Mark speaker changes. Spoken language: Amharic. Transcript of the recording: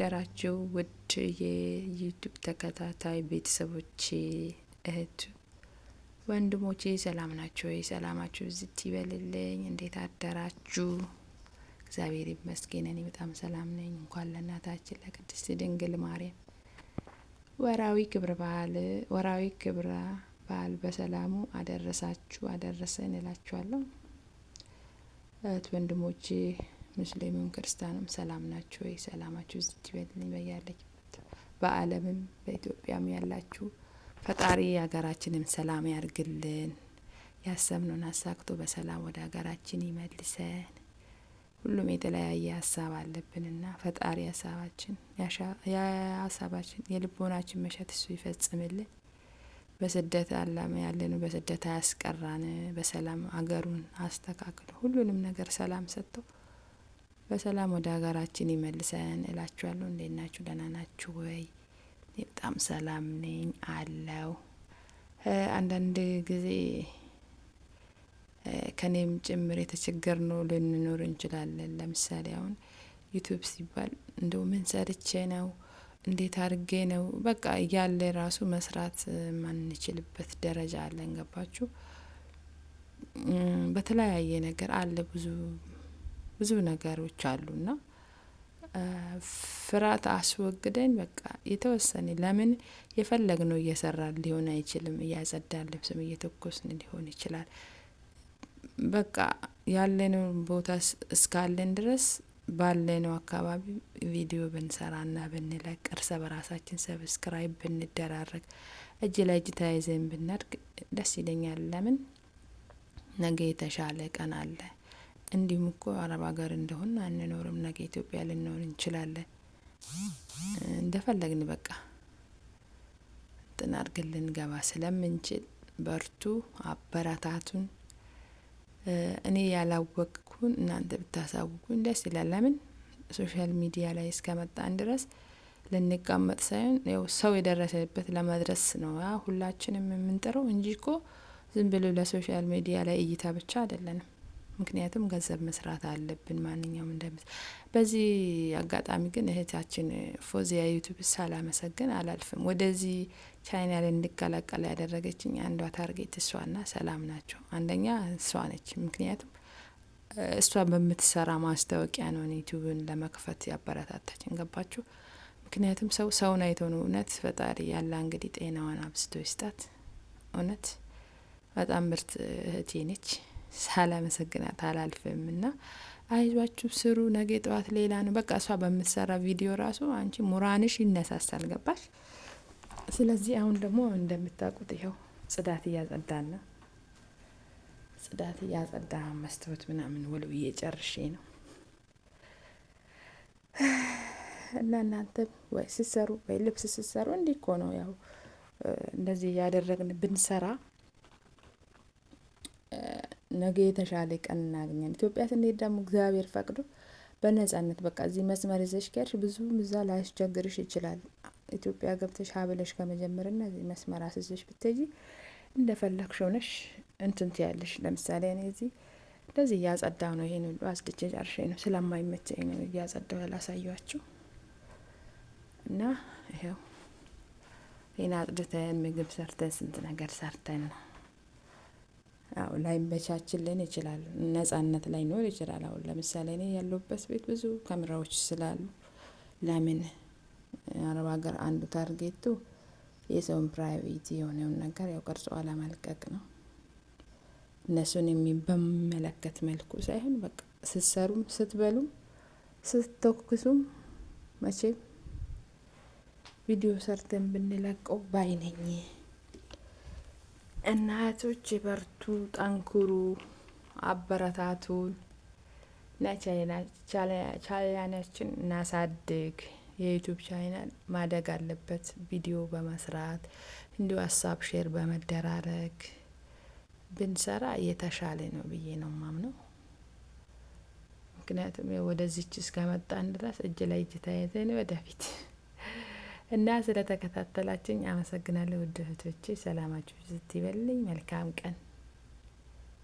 Speaker 1: አደራችሁ ውድ የዩቲዩብ ተከታታይ ቤተሰቦቼ፣ እህት ወንድሞቼ ሰላም ናችሁ? ሰላማችሁ ዝት ይበልልኝ። እንዴት አደራችሁ? እግዚአብሔር ይመስገን እኔ በጣም ሰላም ነኝ። እንኳን ለእናታችን ለቅድስት ድንግል ማርያም ወራዊ ክብረ በዓል በሰላሙ አደረሳችሁ አደረሰን እላችኋለሁ። እህት ወንድሞቼ ሙስሊሙም ክርስቲያኑም ሰላም ናችሁ ወይ? ሰላማችሁ ዝት ይበልልኝ በያለችበት። በዓለምም በኢትዮጵያም ያላችሁ ፈጣሪ ሀገራችንን ሰላም ያርግልን። ያሰብነውን አሳክቶ በሰላም ወደ ሀገራችን ይመልሰን። ሁሉም የተለያየ ሀሳብ አለብንና ፈጣሪ ሀሳባችን የልቦናችን መሻት እሱ ይፈጽምልን። በስደት አላማ ያለነው በስደት አያስቀራን። በሰላም ሀገሩን አስተካክሎ ሁሉንም ነገር ሰላም ሰጥቶ በሰላም ወደ ሀገራችን ይመልሰን እላችኋለሁ። እንዴት ናችሁ? ደህና ናችሁ ወይ? በጣም ሰላም ነኝ አለው። አንዳንድ ጊዜ ከኔም ጭምር የተቸገርነው ልንኖር እንችላለን። ለምሳሌ አሁን ዩቲዩብ ሲባል እንደው ምን ሰርቼ ነው እንዴት አድርጌ ነው በቃ እያለ ራሱ መስራት ማንችልበት ደረጃ አለን። ገባችሁ? በተለያየ ነገር አለ ብዙ ነገሮች አሉና ፍርሃት አስወግደን በቃ የተወሰነ ለምን የፈለግነው እየሰራን ሊሆን አይችልም። እያጸዳን ልብስም እየተኮስን ሊሆን ይችላል። በቃ ያለነው ቦታ እስካለን ድረስ ባለነው አካባቢ ቪዲዮ ብንሰራና ብንለቅ እርስ በራሳችን ሰብስክራይብ ብንደራረግ እጅ ለእጅ ተያይዘን ብናድግ ደስ ይለኛል። ለምን ነገ የተሻለ ቀን አለ። እንዲሁም እኮ አረብ ሀገር እንደሆን አንኖርም። ነገ ኢትዮጵያ ልንኖር እንችላለን። እንደፈለግን በቃ እንትን አድርገን ልንገባ ስለምንችል በርቱ፣ አበረታቱን። እኔ ያላወቅኩን እናንተ ብታሳውቁን ደስ ይላል። ለምን ሶሻል ሚዲያ ላይ እስከመጣን ድረስ ልንቀመጥ ሳይሆን ያው ሰው የደረሰበት ለመድረስ ነው ሁላችንም የምንጥረው እንጂ እኮ ዝም ብሎ ለሶሻል ሚዲያ ላይ እይታ ብቻ አይደለንም። ምክንያቱም ገንዘብ መስራት አለብን ማንኛውም በዚህ አጋጣሚ ግን እህታችን ፎዚያ ዩቲዩብ ሳላመሰግን አላልፍም። ወደዚህ ቻናል እንድቀላቀል ያደረገችኝ አንዷ ታርጌት እሷና ሰላም ናቸው። አንደኛ እሷ ነች። ምክንያቱም እሷ በምትሰራ ማስታወቂያ ነው ዩቲዩብን ለመክፈት ያበረታታችን። ገባችሁ? ምክንያቱም ሰውን አይቶ ነው። እውነት ፈጣሪ ያለ እንግዲህ ጤናዋን አብዝቶ ይስጣት። እውነት በጣም ምርጥ እህቴ ነች። ሳላመሰግናት አላልፍም። እና አይዟችሁ ስሩ፣ ነገ ጠዋት ሌላ ነው። በቃ እሷ በምትሰራ ቪዲዮ ራሱ አንቺ ሙራንሽ ይነሳሳል። ገባሽ? ስለዚህ አሁን ደግሞ እንደምታውቁት ይኸው ጽዳት እያጸዳን ነው። ጽዳት እያጸዳ መስታወት ምናምን ወልውዬ ጨርሼ ነው። እና እናንተ ወይ ስትሰሩ ወይ ልብስ ስትሰሩ እንዲህ እኮ ነው። ያው እንደዚህ እያደረግን ብንሰራ ነገ የተሻለ ቀን እናገኛለን። ኢትዮጵያ ስንሄድ ደግሞ እግዚአብሔር ፈቅዶ በነጻነት በቃ እዚህ መስመር ይዘሽ ከሄድሽ ብዙም እዛ ላያስቸግርሽ ይችላል። ኢትዮጵያ ገብተሽ ሀብለሽ ከመጀመርና እዚህ መስመር አስይዘሽ ብትሄጂ እንደፈለግሽ ሆነሽ እንትን ትያለሽ። ለምሳሌ እኔ እዚህ እንደዚህ እያጸዳሁ ነው። ይሄን ሁሉ አጽድቼ ጨርሼ ነው። ስለማይመቸኝ ነው እያጸዳሁ ያላሳየኋችሁ። እና ይኸው ይሄን አጽድተን ምግብ ሰርተን ስንት ነገር ሰርተን ነው። አዎ ላይመቻችልን ይችላል። ነጻነት ላይኖር ይችላል። አሁን ለምሳሌ እኔ ያለሁበት ቤት ብዙ ካሜራዎች ስላሉ ለምን አረብ ሀገር አንዱ ታርጌቱ የሰውን ፕራይቬት የሆነውን ነገር ያው ቀርጾ አለመልቀቅ ነው። እነሱን በሚመለከት መልኩ ሳይሆን በቃ ስትሰሩም ስትበሉም ስትተኩሱም መቼም ቪዲዮ ሰርተን ብንለቀው ባይ ነኝ። እናቶች በርቱ፣ ጠንክሩ፣ አበረታቱን። ቻናላችን እናሳድግ። የዩቲዩብ ቻናል ማደግ አለበት። ቪዲዮ በመስራት እንዲሁ ሀሳብ ሼር በመደራረግ ብንሰራ የተሻለ ነው ብዬ ነው ማምነው። ምክንያቱም ወደዚች እስከመጣን ድረስ እጅ ላይ እጅ ተያይዘን ወደፊት እና ስለተከታተላችሁኝ አመሰግናለሁ። ውድ እህቶቼ ሰላማችሁ ይብዛልኝ። መልካም ቀን